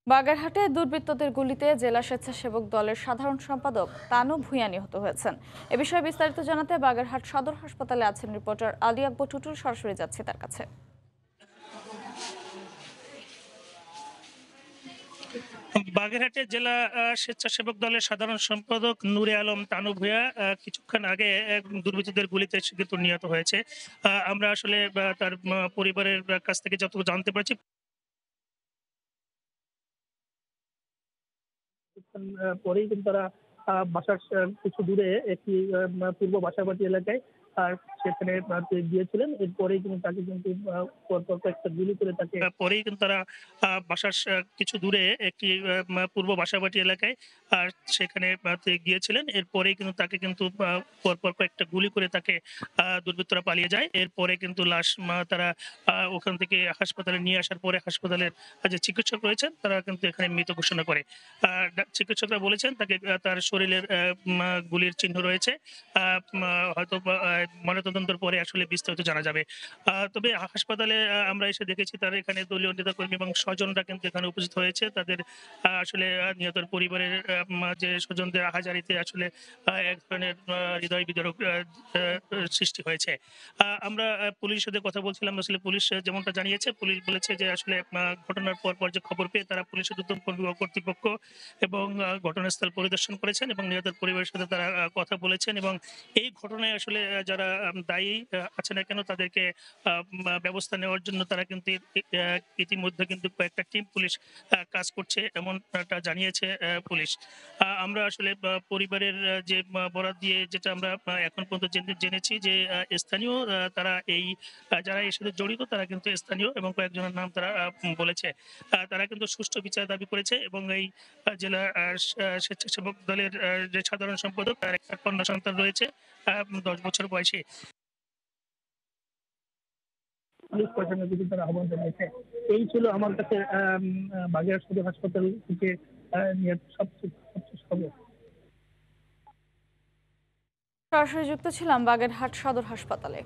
বাগেরহাটে দুর্বৃত্তদের গুলিতে জেলা স্বেচ্ছাসেবক দলের সাধারণ সম্পাদক তানু ভূঁইয়া নিহত হয়েছেন। এ বিষয়ে বিস্তারিত জানাতে বাগেরহাট সদর হাসপাতালে আছেন রিপোর্টার আলী আকবর টুটুল। সরাসরি যাচ্ছে তার কাছে। বাগেরহাটে জেলা স্বেচ্ছাসেবক দলের সাধারণ সম্পাদক নূরে আলম তানু ভূঁইয়া কিছুক্ষণ আগে দুর্বৃত্তদের গুলিতে সে কিন্তু নিহত হয়েছে। আমরা আসলে তার পরিবারের কাছ থেকে যতটুকু জানতে পারছি, কিছুক্ষণ পরেই কিন্তু তারা বাসার কিছু দূরে একটি পূর্ব বাসাবাড়ি এলাকায় আর সেখানে গিয়েছিলেন। এরপরেই কিন্তু তাকে কিন্তু পরপর কয়েকটা গুলি করে তাকে পরেই কিন্তু তারা বাসার কিছু দূরে একটি পূর্ব বাসাবাড়ি এলাকায় আর সেখানে গিয়েছিলেন। এরপরেই কিন্তু তাকে কিন্তু পরপর কয়েকটা গুলি করে তাকে দুর্বৃত্তরা পালিয়ে যায়। এরপরে কিন্তু লাশ তারা ওখান থেকে হাসপাতালে নিয়ে আসার পরে হাসপাতালের যে চিকিৎসক রয়েছেন তারা কিন্তু এখানে মৃত ঘোষণা করে। চিকিৎসকরা বলেছেন তাকে তার শরীরের গুলির চিহ্ন রয়েছে। হয়তো ময়নাতদন্তের পরে আসলে বিস্তারিত জানা যাবে। তবে হাসপাতালে আমরা এসে দেখেছি তার এখানে দলীয় নেতাকর্মী এবং স্বজনরা কিন্তু এখানে উপস্থিত হয়েছে। তাদের আসলে নিহতের পরিবারের যে স্বজনদের আহাজারিতে আসলে এক ধরনের হৃদয় বিদারক সৃষ্টি হয়েছে। আমরা পুলিশের সাথে কথা বলছিলাম। আসলে পুলিশ যেমনটা জানিয়েছে, পুলিশ বলেছে যে আসলে ঘটনার পর যে খবর পেয়ে তারা পুলিশের ঊর্ধ্বতন কর্তৃপক্ষ এবং ঘটনাস্থল পরিদর্শন করেছেন এবং নিহতের পরিবারের সাথে তারা কথা বলেছেন এবং এই ঘটনায় আসলে যারা দায়ী আছে না কেন তাদেরকে ব্যবস্থা নেওয়ার জন্য তারা কিন্তু ইতিমধ্যে কিন্তু কয়েকটা টিম পুলিশ কাজ করছে এমনটা জানিয়েছে পুলিশ। আমরা আসলে পরিবারের যে বরাত দিয়ে যেটা আমরা এখন পর্যন্ত জেনেছি যে স্থানীয় তারা এই যারা এর সাথে জড়িত তারা কিন্তু স্থানীয় এবং কয়েকজনের নাম তারা বলেছে। তারা কিন্তু সুষ্ঠু বিচার দাবি করেছে এবং এই জেলা স্বেচ্ছাসেবক দলের যে সাধারণ সম্পাদক তার একটা কন্যা সন্তান রয়েছে ১০ বছর বয়সী। পুলিশ প্রশাসনের প্রতি তারা আহ্বান জানিয়েছে। এই ছিল আমার কাছে বাগেরহাট সদর হাসপাতাল থেকে নিয়ে সবচেয়ে খবর। সরাসরি যুক্ত ছিলাম বাগেরহাট সদর হাসপাতালে।